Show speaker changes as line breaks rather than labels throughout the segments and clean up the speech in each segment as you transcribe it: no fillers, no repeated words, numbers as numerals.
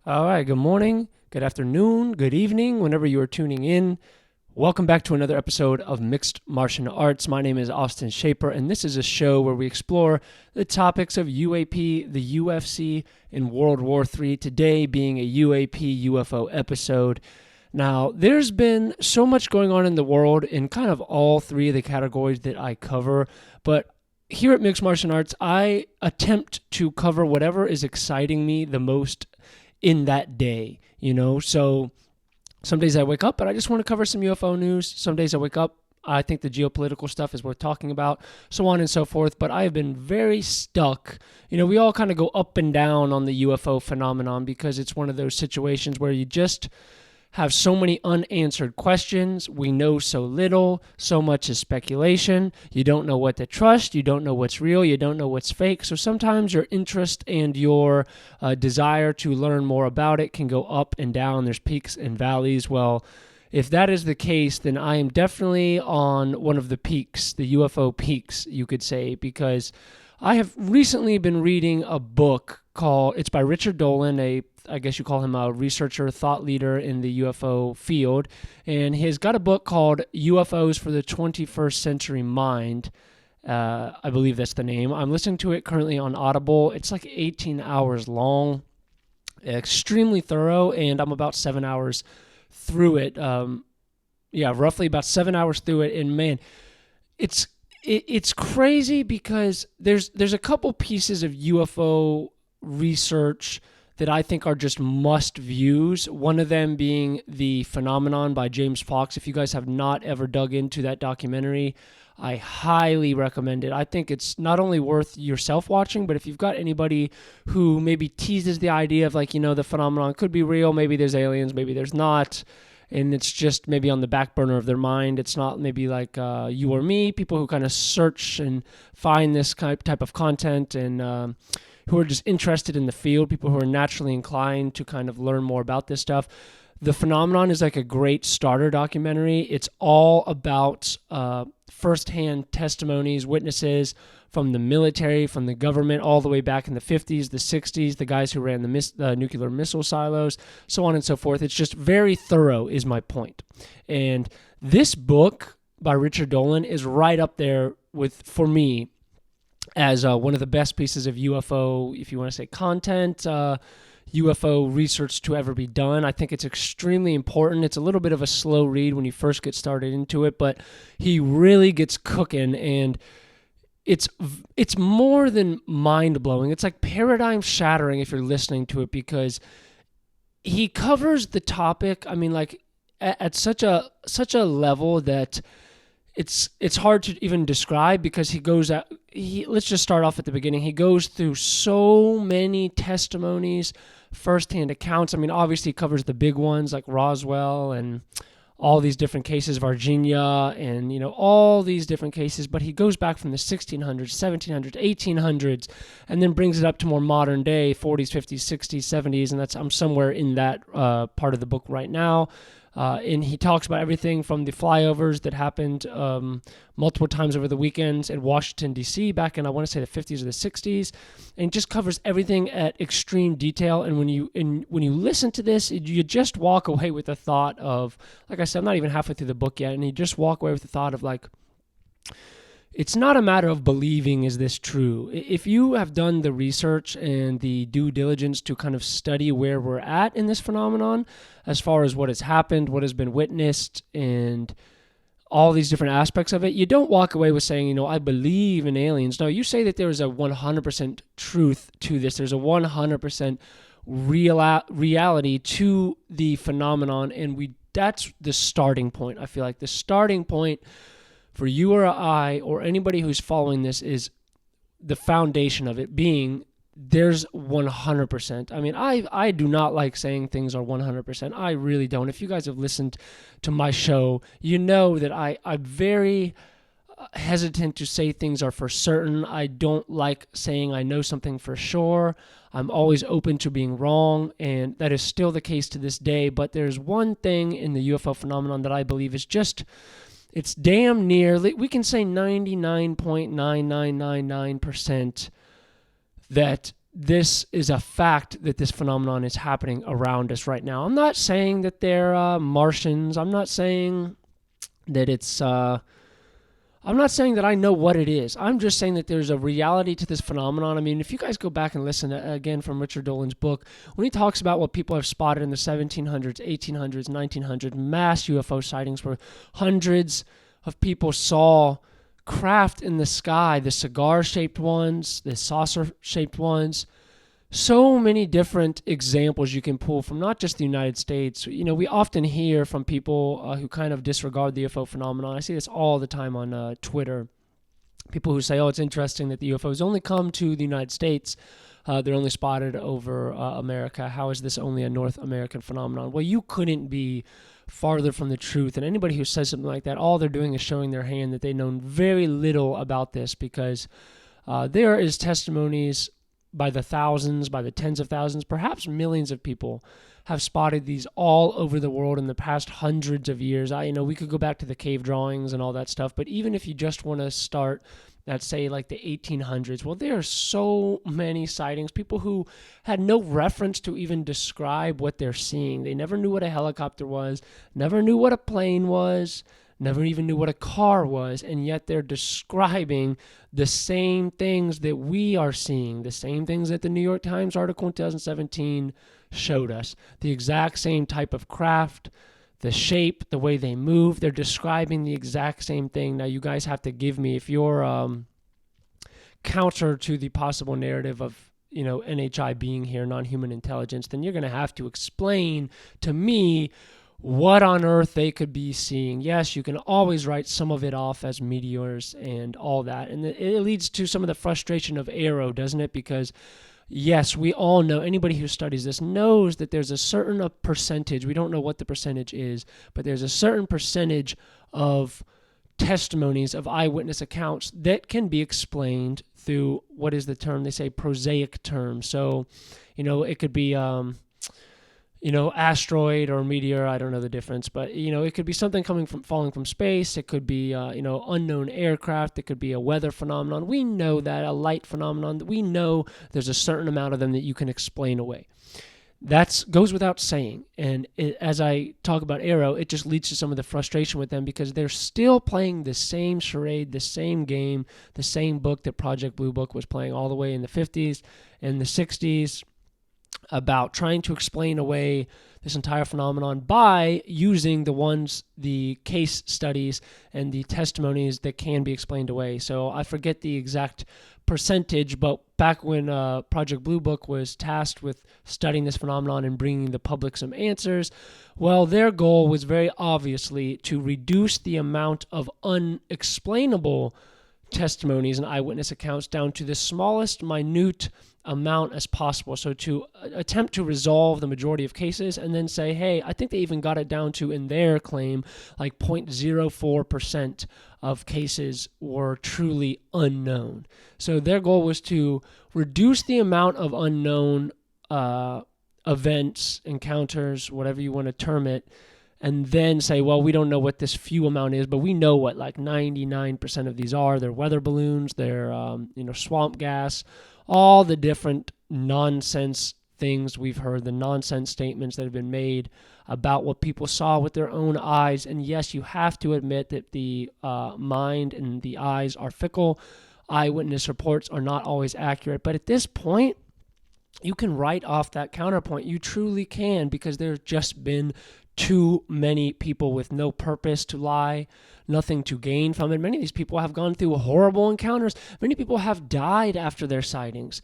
All right, good morning, good afternoon, good evening, whenever you are tuning in. Welcome back to another episode of Mixed Martial Arts. My name is Austin Shaper, and this is a show where we explore the topics of UAP, the UFC, and World War III, today being a UAP UFO episode. Now, there's been so much going on in the world in kind of all three of the categories that I cover, but here at Mixed Martial Arts, I attempt to cover whatever is exciting me the most in that day, So some days I wake up and I just want to cover some UFO news. Some days I wake up, I think the geopolitical stuff is worth talking about, so on and so forth. But I have been very stuck. We all kind of go up and down on the UFO phenomenon because it's one of those situations where you just have so many unanswered questions. We know so little. So much is speculation. You don't know what to trust. You don't know what's real. You don't know what's fake. So sometimes your interest and your desire to learn more about it can go up and down. There's peaks and valleys. Well, if that is the case, then I am definitely on one of the peaks, the UFO peaks, you could say, because I have recently been reading a book it's by Richard Dolan, I guess you call him a researcher, thought leader in the UFO field, and he's got a book called UFOs for the 21st Century Mind. I believe that's the name. I'm listening to it currently on Audible. It's like 18 hours long, extremely thorough, and I'm about 7 hours through it. Roughly about 7 hours through it, and man, it's crazy because there's a couple pieces of UFO research that I think are just must views. One of them being The Phenomenon by James Fox. If you guys have not ever dug into that documentary, I highly recommend it. I think it's not only worth yourself watching, but if you've got anybody who maybe teases the idea of the phenomenon could be real, maybe there's aliens, maybe there's not, and it's just maybe on the back burner of their mind. It's not maybe like you or me, people who kind of search and find this type of content and who are just interested in the field, people who are naturally inclined to kind of learn more about this stuff. The Phenomenon is like a great starter documentary. It's all about firsthand testimonies, witnesses from the military, from the government, all the way back in the 50s, the 60s, the guys who ran the nuclear missile silos, so on and so forth. It's just very thorough is my point. And this book by Richard Dolan is right up there for me, as one of the best pieces of UFO, if you want to say content, UFO research to ever be done. I think it's extremely important. It's a little bit of a slow read when you first get started into it, but he really gets cooking, and it's more than mind-blowing. It's like paradigm-shattering if you're listening to it, because he covers the topic, at such a level that it's hard to even describe, because let's just start off at the beginning. He goes through so many testimonies, firsthand accounts. Obviously he covers the big ones like Roswell and all these different cases, Virginia, and all these different cases, but he goes back from the 1600s, 1700s, 1800s, and then brings it up to more modern day, 40s, 50s, 60s, 70s, and I'm somewhere in that part of the book right now. And he talks about everything from the flyovers that happened multiple times over the weekends at Washington, D.C. back in, I want to say, the 50s or the 60s, and just covers everything at extreme detail. And when you listen to this, you just walk away with the thought of, like I said, I'm not even halfway through the book yet, and you just walk away with the thought of, like, it's not a matter of believing, is this true? If you have done the research and the due diligence to kind of study where we're at in this phenomenon, as far as what has happened, what has been witnessed, and all these different aspects of it, you don't walk away with saying, I believe in aliens. No, you say that there is a 100% truth to this. There's a 100% reality to the phenomenon, and that's the starting point. I feel like the starting point for you or I or anybody who's following this is the foundation of it being there's 100%. I do not like saying things are 100%. I really don't. If you guys have listened to my show, you know that I'm very hesitant to say things are for certain. I don't like saying I know something for sure. I'm always open to being wrong, and that is still the case to this day. But there's one thing in the UFO phenomenon that I believe is just, it's damn near, we can say 99.9999% that this is a fact that this phenomenon is happening around us right now. I'm not saying that they're Martians. I'm not saying that I'm not saying that I know what it is. I'm just saying that there's a reality to this phenomenon. I mean, if you guys go back and listen to, again, from Richard Dolan's book, when he talks about what people have spotted in the 1700s, 1800s, 1900s, mass UFO sightings where hundreds of people saw craft in the sky, the cigar-shaped ones, the saucer-shaped ones. So many different examples you can pull from not just the United States. We often hear from people who kind of disregard the UFO phenomenon. I see this all the time on Twitter. People who say, oh, it's interesting that the UFOs only come to the United States. They're only spotted over America. How is this only a North American phenomenon? Well, you couldn't be farther from the truth. And anybody who says something like that, all they're doing is showing their hand that they know very little about this, because there is testimonies by the thousands, by the tens of thousands, perhaps millions of people have spotted these all over the world in the past hundreds of years. We could go back to the cave drawings and all that stuff, but even if you just want to start at, say, like the 1800s, well, there are so many sightings. People who had no reference to even describe what they're seeing. They never knew what a helicopter was, never knew what a plane was, never even knew what a car was, and yet they're describing the same things that we are seeing, the same things that the New York Times article in 2017 showed us. The exact same type of craft, the shape, the way they move, they're describing the exact same thing. Now, you guys have to give me, if you're counter to the possible narrative of NHI being here, non-human intelligence, then you're going to have to explain to me what on earth they could be seeing. Yes, you can always write some of it off as meteors and all that. And it leads to some of the frustration of Arrow, doesn't it? Because, yes, we all know, anybody who studies this knows that there's a certain percentage, we don't know what the percentage is, but there's a certain percentage of testimonies, of eyewitness accounts that can be explained through, what is the term? They say prosaic terms. So, it could be asteroid or meteor, I don't know the difference, but, it could be something falling from space. It could be, unknown aircraft. It could be a weather phenomenon. We know that, a light phenomenon. We know there's a certain amount of them that you can explain away. That goes without saying. And as I talk about Arrow, it just leads to some of the frustration with them, because they're still playing the same charade, the same game, the same book that Project Blue Book was playing all the way in the 50s and the 60s, about trying to explain away this entire phenomenon by using the case studies and the testimonies that can be explained away. So I forget the exact percentage, but back when Project Blue Book was tasked with studying this phenomenon and bringing the public some answers, well, their goal was very obviously to reduce the amount of unexplainable testimonies and eyewitness accounts down to the smallest minute amount as possible. So to attempt to resolve the majority of cases and then say, hey, I think they even got it down to, in their claim, like 0.04% of cases were truly unknown. So their goal was to reduce the amount of unknown events, encounters, whatever you want to term it, and then say, well, we don't know what this few amount is, but we know what like 99% of these are. They're weather balloons, they're swamp gas, all the different nonsense things we've heard, the nonsense statements that have been made about what people saw with their own eyes. And yes, you have to admit that the mind and the eyes are fickle. Eyewitness reports are not always accurate. But at this point, you can write off that counterpoint. You truly can, because there's just been too many people with no purpose to lie, nothing to gain from it. Many of these people have gone through horrible encounters. Many people have died after their sightings,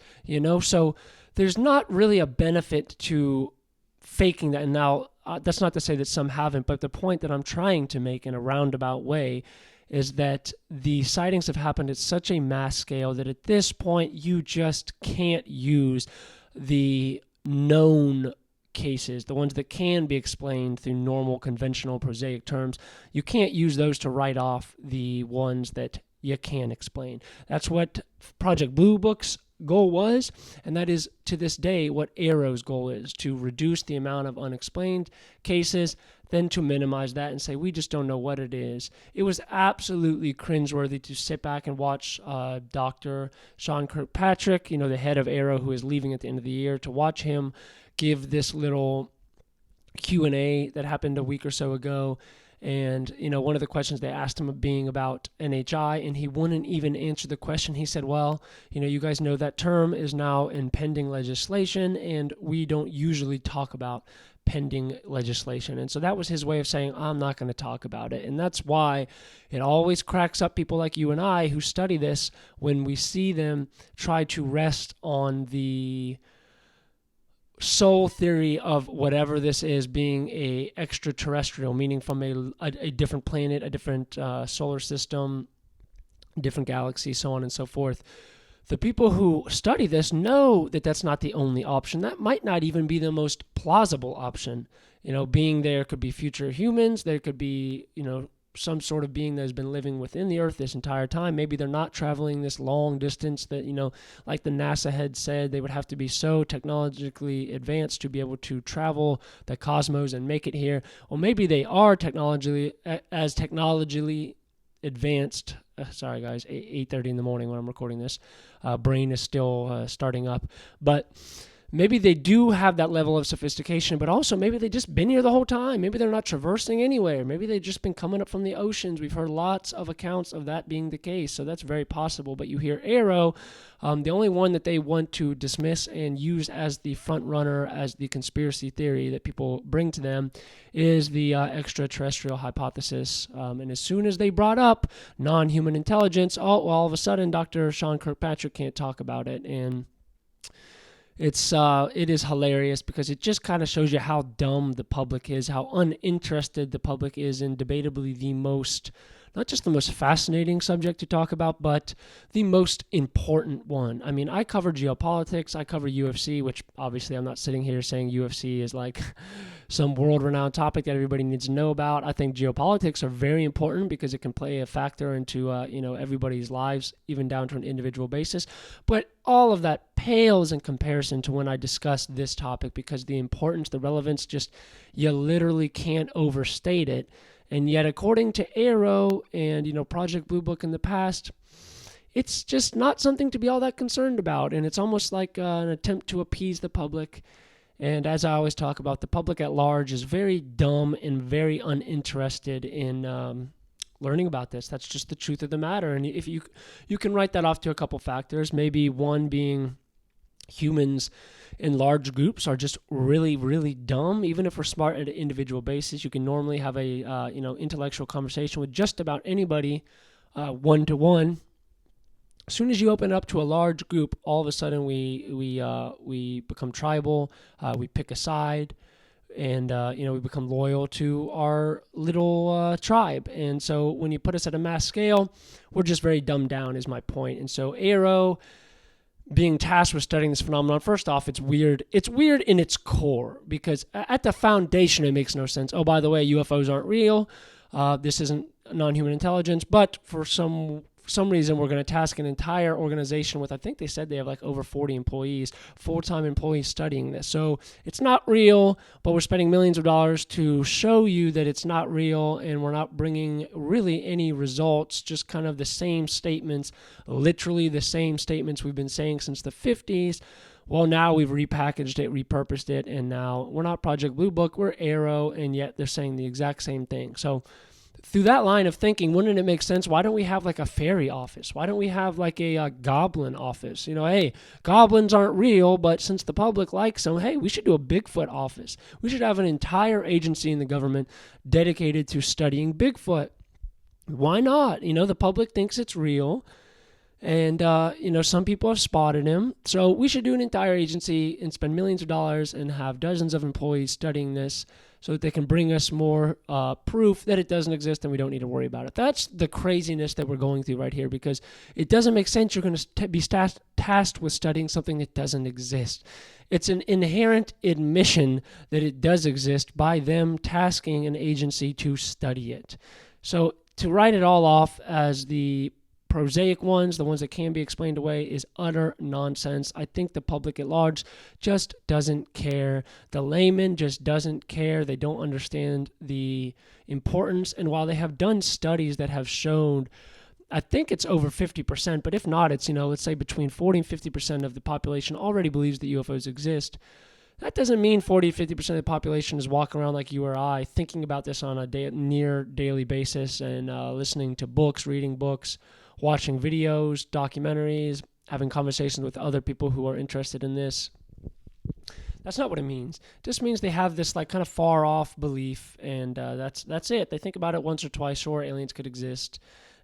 so there's not really a benefit to faking that. And now, that's not to say that some haven't, but the point that I'm trying to make in a roundabout way is that the sightings have happened at such a mass scale that at this point, you just can't use the known cases, the ones that can be explained through normal, conventional, prosaic terms. You can't use those to write off the ones that you can explain. That's what Project Blue Book's goal was, and that is to this day what AARO's goal is, to reduce the amount of unexplained cases, then to minimize that and say, we just don't know what it is. It was absolutely cringeworthy to sit back and watch Dr. Sean Kirkpatrick, the head of AARO, who is leaving at the end of the year, to watch him give this little Q&A that happened a week or so ago. And, one of the questions they asked him being about NHI, and he wouldn't even answer the question. He said, well, you guys know that term is now in pending legislation, and we don't usually talk about pending legislation. And so that was his way of saying, I'm not going to talk about it. And that's why it always cracks up people like you and I who study this when we see them try to rest on the sole theory of whatever this is being a extraterrestrial, meaning from a different planet, a different solar system, different galaxy, so on and so forth. The people who study this know that that's not the only option. That might not even be the most plausible option. Being there could be future humans. There could be, some sort of being that has been living within the Earth this entire time. Maybe they're not traveling this long distance that, like the NASA had said, they would have to be so technologically advanced to be able to travel the cosmos and make it here. Or maybe they are technologically advanced. Sorry, guys, 8:30 in the morning when I'm recording this. Brain is still starting up. But maybe they do have that level of sophistication, but also maybe they've just been here the whole time. Maybe they're not traversing anywhere. Maybe they've just been coming up from the oceans. We've heard lots of accounts of that being the case, so that's very possible. But you hear AARO, the only one that they want to dismiss and use as the front runner, as the conspiracy theory that people bring to them, is the extraterrestrial hypothesis. And as soon as they brought up non-human intelligence, all of a sudden Dr. Sean Kirkpatrick can't talk about it. And it is hilarious because it just kind of shows you how dumb the public is, how uninterested the public is in debatably the most, not just the most fascinating subject to talk about, but the most important one. I mean, I cover geopolitics, I cover UFC, which obviously I'm not sitting here saying UFC is like some world-renowned topic that everybody needs to know about. I think geopolitics are very important because it can play a factor into everybody's lives, even down to an individual basis. But all of that pales in comparison to when I discuss this topic, because the importance, the relevance, just you literally can't overstate it. And yet, according to AARO and Project Blue Book in the past, it's just not something to be all that concerned about. And it's almost like an attempt to appease the public. And as I always talk about, the public at large is very dumb and very uninterested in learning about this. That's just the truth of the matter. And if you can write that off to a couple factors, maybe one being humans in large groups are just really, really dumb. Even if we're smart at an individual basis, you can normally have a intellectual conversation with just about anybody one-to-one. As soon as you open it up to a large group, all of a sudden we become tribal. We pick a side, and we become loyal to our little tribe. And so when you put us at a mass scale, we're just very dumbed down, is my point. And so AARO being tasked with studying this phenomenon, first off, it's weird. It's weird in its core because at the foundation, it makes no sense. Oh, by the way, UFOs aren't real. This isn't non-human intelligence. But for some reason, we're going to task an entire organization with, I think they said they have like over 40 employees, full-time employees studying this. So it's not real, but we're spending millions of dollars to show you that it's not real, and we're not bringing really any results, just kind of the same statements, literally the same statements we've been saying since the 50s. Well, now we've repackaged it, repurposed it, and now we're not Project Blue Book, we're AARO, and yet they're saying the exact same thing. So through that line of thinking, wouldn't it make sense? Why don't we have like a fairy office? Why don't we have like a goblin office? Hey, goblins aren't real, but since the public likes them, hey, we should do a Bigfoot office. We should have an entire agency in the government dedicated to studying Bigfoot. Why not? The public thinks it's real. And, some people have spotted him. So we should do an entire agency and spend millions of dollars and have dozens of employees studying this so that they can bring us more proof that it doesn't exist and we don't need to worry about it. That's the craziness that we're going through right here, because it doesn't make sense you're going to be tasked with studying something that doesn't exist. It's an inherent admission that it does exist by them tasking an agency to study it. So to write it all off as the prosaic ones, the ones that can be explained away, is utter nonsense. I think the public at large just doesn't care. The layman just doesn't care. They don't understand the importance. And while they have done studies that have shown, I think it's over 50%, but if not, it's, let's say between 40 and 50% of the population already believes that UFOs exist. That doesn't mean 40 to 50% of the population is walking around like you or I, thinking about this on a near daily basis and listening to books, reading books, watching videos, documentaries, having conversations with other people who are interested in this. That's not what it means. It just means they have this kind of far off belief, and that's it. They think about it once or twice. Sure, aliens could exist,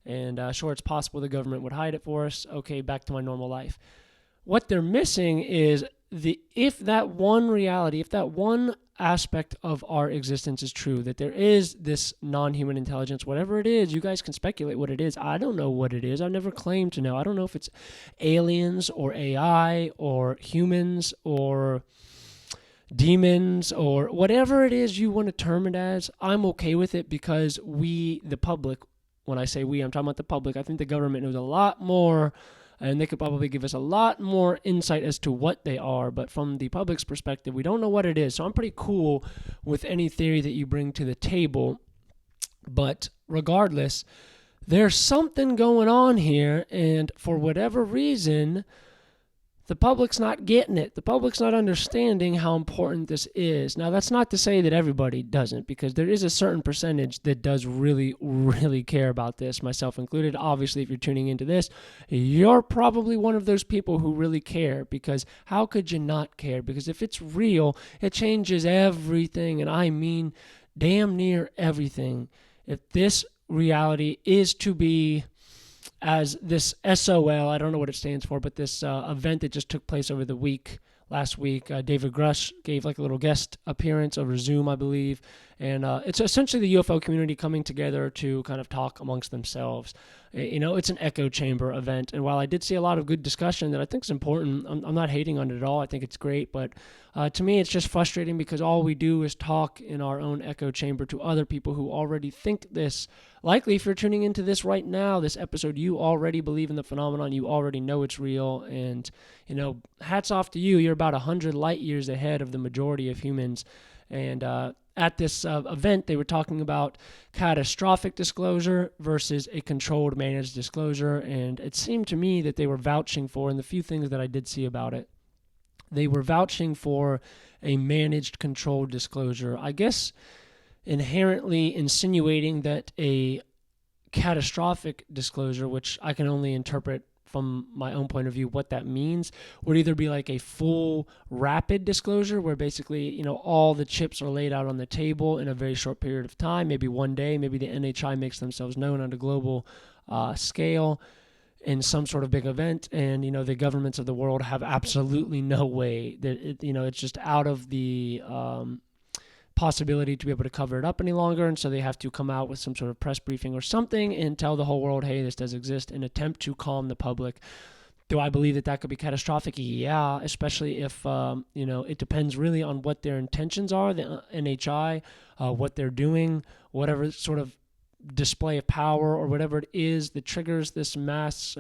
and sure, it's possible the government would hide it for us. Okay, back to my normal life. What they're missing is if that one reality, if that one aspect of our existence is true, that there is this non-human intelligence, whatever it is, you guys can speculate what it is. I don't know what it is. I've never claimed to know. I don't know if it's aliens or AI or humans or demons or whatever it is you want to term it as. I'm okay with it because we, the public, when I say we, I'm talking about the public. I think the government knows a lot more, and they could probably give us a lot more insight as to what they are. But from the public's perspective, we don't know what it is. So I'm pretty cool with any theory that you bring to the table. But regardless, there's something going on here, and for whatever reason, the public's not getting it. The public's not understanding how important this is. Now, that's not to say that everybody doesn't, because there is a certain percentage that does really, really care about this, myself included. Obviously, if you're tuning into this, you're probably one of those people who really care, because how could you not care? Because if it's real, it changes everything, and I mean damn near everything. If this reality is to be, as this SOL, I don't know what it stands for, but this event that just took place over the last week, David Grush gave a little guest appearance over Zoom, I believe, and it's essentially the UFO community coming together to kind of talk amongst themselves. It's an echo chamber event, and while I did see a lot of good discussion that I think is important, I'm not hating on it at all. I think it's great, but to me it's just frustrating because all we do is talk in our own echo chamber to other people who already think this. Likely, if you're tuning into this right now, this episode, you already believe in the phenomenon. You already know it's real. And, hats off to you. You're about 100 light years ahead of the majority of humans. And at this event, they were talking about catastrophic disclosure versus a controlled, managed disclosure. And it seemed to me that they were vouching for, and the few things that I did see about it, they were vouching for a managed, controlled disclosure. I guess inherently insinuating that a catastrophic disclosure, which I can only interpret from my own point of view what that means, would either be like a full rapid disclosure where basically, all the chips are laid out on the table in a very short period of time, maybe one day, maybe the NHI makes themselves known on a global scale in some sort of big event, and the governments of the world have absolutely no way that it's just out of the possibility to be able to cover it up any longer, and so they have to come out with some sort of press briefing or something and tell the whole world, hey, this does exist, and attempt to calm the public. Do I believe that could be catastrophic? Yeah, especially if it depends really on what their intentions are, the NHI, what they're doing, whatever sort of display of power or whatever it is that triggers this mass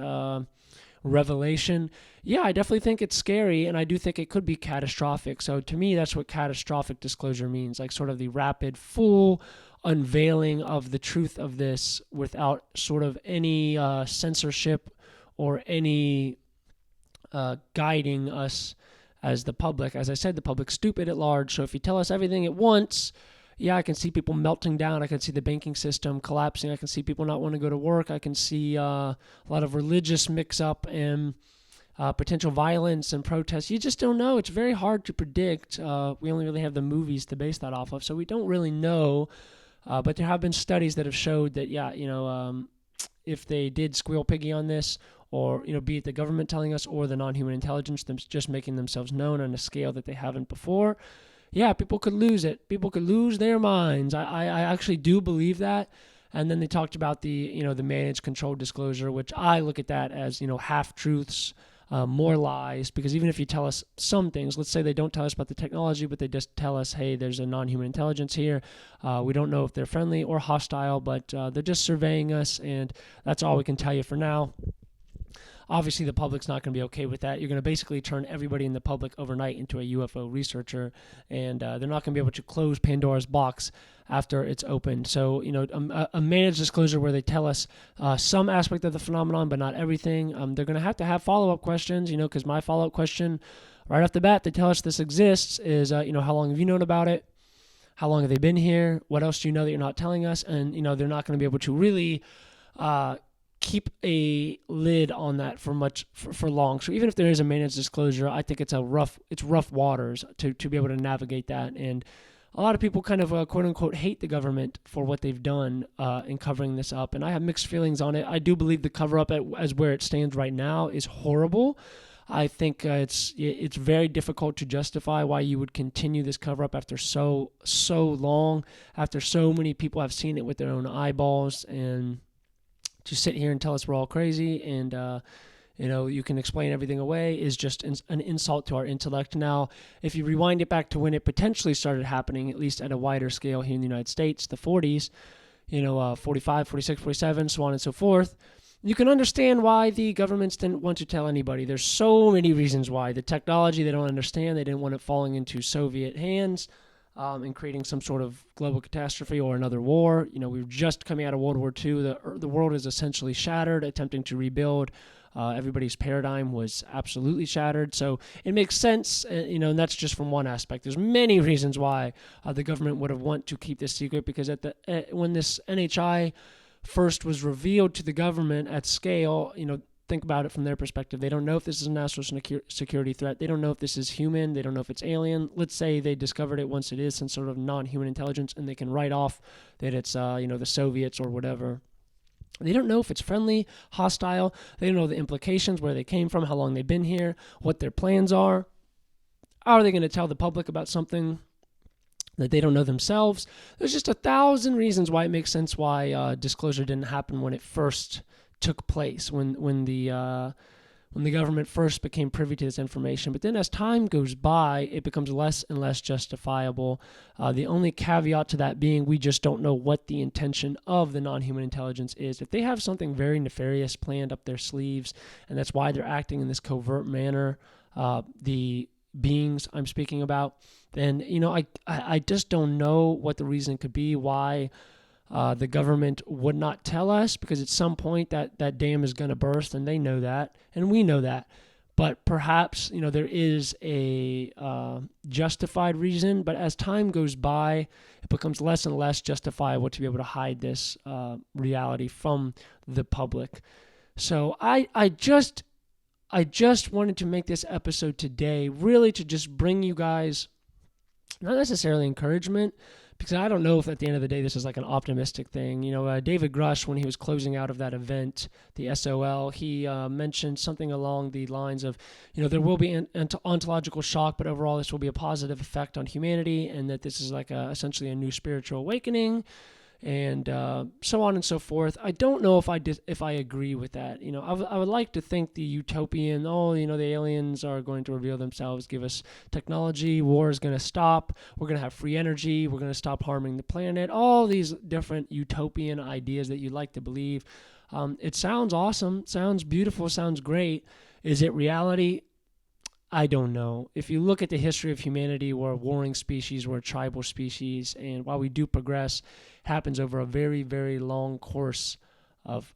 revelation. Yeah, I definitely think it's scary, and I do think it could be catastrophic. So to me, that's what catastrophic disclosure means, like sort of the rapid, full unveiling of the truth of this without sort of any censorship or any guiding us as the public. As I said, the public's stupid at large, so if you tell us everything at once, yeah, I can see people melting down. I can see the banking system collapsing. I can see people not wanting to go to work. I can see a lot of religious mix-up and potential violence and protests. You just don't know. It's very hard to predict. We only really have the movies to base that off of, so we don't really know. But there have been studies that have showed that, if they did squeal piggy on this, or, be it the government telling us or the non-human intelligence just making themselves known on a scale that they haven't before, yeah, people could lose it. People could lose their minds. I actually do believe that. And then they talked about the, the managed controlled disclosure, which I look at that as, half-truths, more lies, because even if you tell us some things, let's say they don't tell us about the technology, but they just tell us, hey, there's a non-human intelligence here. We don't know if they're friendly or hostile, but they're just surveying us, and that's all we can tell you for now. Obviously, the public's not going to be okay with that. You're going to basically turn everybody in the public overnight into a UFO researcher, and they're not going to be able to close Pandora's box after it's opened. So, a managed disclosure where they tell us some aspect of the phenomenon, but not everything. They're going to have follow-up questions, because my follow-up question right off the bat, they tell us this exists, is, how long have you known about it? How long have they been here? What else do you know that you're not telling us? And, they're not going to be able to really keep a lid on that for long. So even if there is a managed disclosure, I think it's rough waters to be able to navigate that. And a lot of people kind of quote unquote hate the government for what they've done in covering this up. And I have mixed feelings on it. I do believe the cover up as where it stands right now is horrible. I think it's very difficult to justify why you would continue this cover up after so long, after so many people have seen it with their own eyeballs, and to sit here and tell us we're all crazy and, you can explain everything away is just an insult to our intellect. Now, if you rewind it back to when it potentially started happening, at least at a wider scale here in the United States, the 40s, 45, 46, 47, so on and so forth, you can understand why the governments didn't want to tell anybody. There's so many reasons why. The technology, they don't understand. They didn't want it falling into Soviet hands. And creating some sort of global catastrophe or another war. We were just coming out of World War II. The world is essentially shattered, attempting to rebuild. Everybody's paradigm was absolutely shattered. So it makes sense, and that's just from one aspect. There's many reasons why the government would have want to keep this secret, because when this NHI first was revealed to the government at scale, think about it from their perspective. They don't know if this is a national security threat. They don't know if this is human. They don't know if it's alien. Let's say they discovered it once it is some sort of non-human intelligence, and they can write off that it's the Soviets or whatever. They don't know if it's friendly, hostile. They don't know the implications, where they came from, how long they've been here, what their plans are. How are they going to tell the public about something that they don't know themselves? There's just 1,000 reasons why it makes sense why disclosure didn't happen when it first took place, when the government first became privy to this information. But then as time goes by, it becomes less and less justifiable. The only caveat to that being we just don't know what the intention of the non-human intelligence is. If they have something very nefarious planned up their sleeves, and that's why they're acting in this covert manner, the beings I'm speaking about, then I just don't know what the reason could be why the government would not tell us, because at some point that dam is going to burst, and they know that, and we know that. But perhaps, there is a justified reason, but as time goes by, it becomes less and less justifiable to be able to hide this reality from the public. So I just wanted to make this episode today really to just bring you guys not necessarily encouragement, because I don't know if at the end of the day this is like an optimistic thing. David Grush, when he was closing out of that event, the SOL, he mentioned something along the lines of, there will be an ontological shock, but overall this will be a positive effect on humanity, and that this is like essentially a new spiritual awakening, and so on and so forth. I don't know if I agree with that. I would like to think the utopian, the aliens are going to reveal themselves, give us technology, war is going to stop, we're going to have free energy, we're going to stop harming the planet, all these different utopian ideas that you'd like to believe. It sounds awesome, sounds beautiful, sounds great. Is it reality? I don't know. If you look at the history of humanity, we're a warring species, we're a tribal species, and while we do progress, it happens over a very, very long course of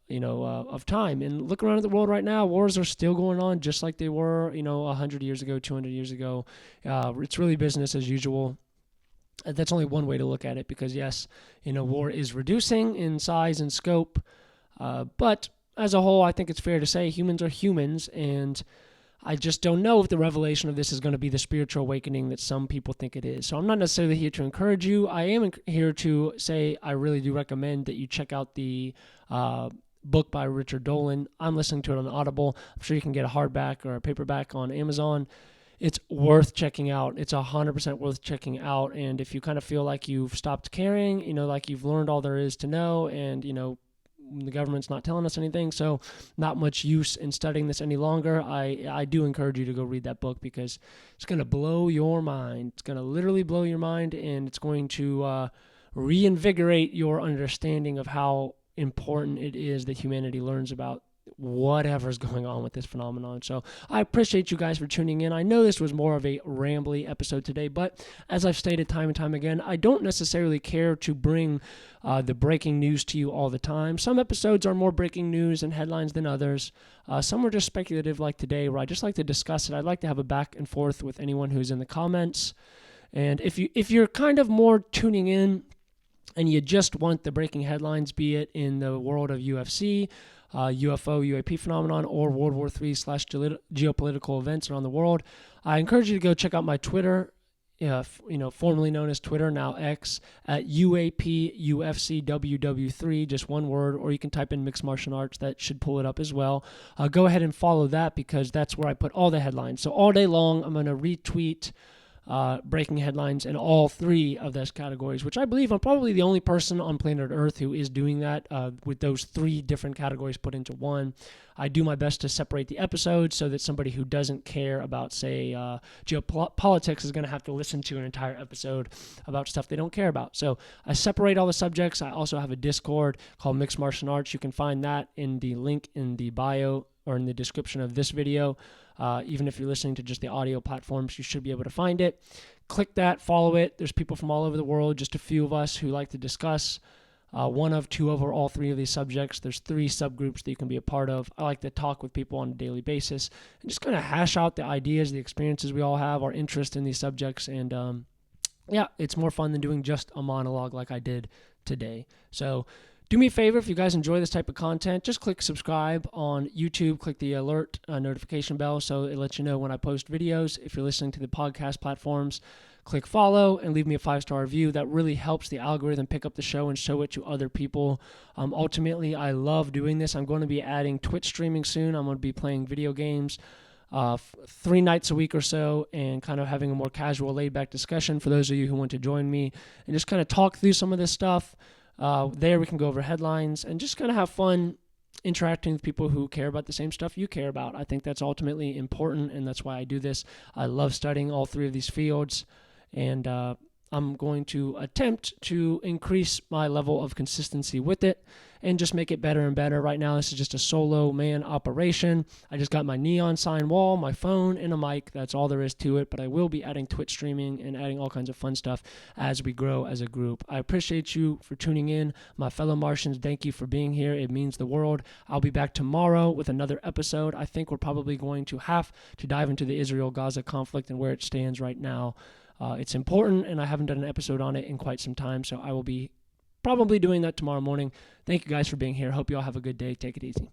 time. And look around at the world right now, wars are still going on just like they were, 100 years ago, 200 years ago. It's really business as usual. That's only one way to look at it, because yes, war is reducing in size and scope, but as a whole, I think it's fair to say humans are humans, and I just don't know if the revelation of this is going to be the spiritual awakening that some people think it is. So I'm not necessarily here to encourage you. I am here to say I really do recommend that you check out the book by Richard Dolan. I'm listening to it on Audible. I'm sure you can get a hardback or a paperback on Amazon. It's worth checking out. It's 100% worth checking out. And if you kind of feel like you've stopped caring, like you've learned all there is to know, and, The government's not telling us anything, so not much use in studying this any longer. I do encourage you to go read that book because it's going to blow your mind. It's going to literally blow your mind, and it's going to reinvigorate your understanding of how important it is that humanity learns about whatever's going on with this phenomenon. So I appreciate you guys for tuning in. I know this was more of a rambly episode today, but as I've stated time and time again, I don't necessarily care to bring the breaking news to you all the time. Some episodes are more breaking news and headlines than others. Some are just speculative like today, where I just like to discuss it. I'd like to have a back and forth with anyone who's in the comments. And if you're kind of more tuning in and you just want the breaking headlines, be it in the world of UFC, UFO, UAP phenomenon, or World War III / geopolitical events around the world, I encourage you to go check out my Twitter, formerly known as Twitter, now X, at UAPUFCWW3, just one word, or you can type in Mixed Martial Arts. That should pull it up as well. Go ahead and follow that because that's where I put all the headlines. So all day long, I'm going to retweet breaking headlines in all three of those categories, which I believe I'm probably the only person on planet Earth who is doing that with those three different categories put into one. I do my best to separate the episodes so that somebody who doesn't care about, say, geopolitics is going to have to listen to an entire episode about stuff they don't care about. So I separate all the subjects. I also have a Discord called Mixed Martial Arts. You can find that in the link in the bio or in the description of this video. Even if you're listening to just the audio platforms, you should be able to find it. Click that, follow it. There's people from all over the world, just a few of us who like to discuss one of, two of, or all three of these subjects. There's 3 subgroups that you can be a part of. I like to talk with people on a daily basis and just kind of hash out the ideas, the experiences we all have, our interest in these subjects. And it's more fun than doing just a monologue like I did today. So do me a favor, if you guys enjoy this type of content, just click subscribe on YouTube, click the alert notification bell so it lets you know when I post videos. If you're listening to the podcast platforms, click follow and leave me a 5-star review. That really helps the algorithm pick up the show and show it to other people. Ultimately, I love doing this. I'm going to be adding Twitch streaming soon. I'm going to be playing video games 3 nights a week or so and kind of having a more casual, laid-back discussion for those of you who want to join me and just kind of talk through some of this stuff. There we can go over headlines and just kind of have fun interacting with people who care about the same stuff you care about. I think that's ultimately important, and that's why I do this. I love studying all 3 of these fields, and I'm going to attempt to increase my level of consistency with it and just make it better and better. Right now, this is just a solo man operation. I just got my neon sign wall, my phone, and a mic. That's all there is to it, but I will be adding Twitch streaming and adding all kinds of fun stuff as we grow as a group. I appreciate you for tuning in. My fellow Martians, thank you for being here. It means the world. I'll be back tomorrow with another episode. I think we're probably going to have to dive into the Israel-Gaza conflict and where it stands right now. It's important, and I haven't done an episode on it in quite some time, so I will be probably doing that tomorrow morning. Thank you guys for being here. Hope you all have a good day. Take it easy.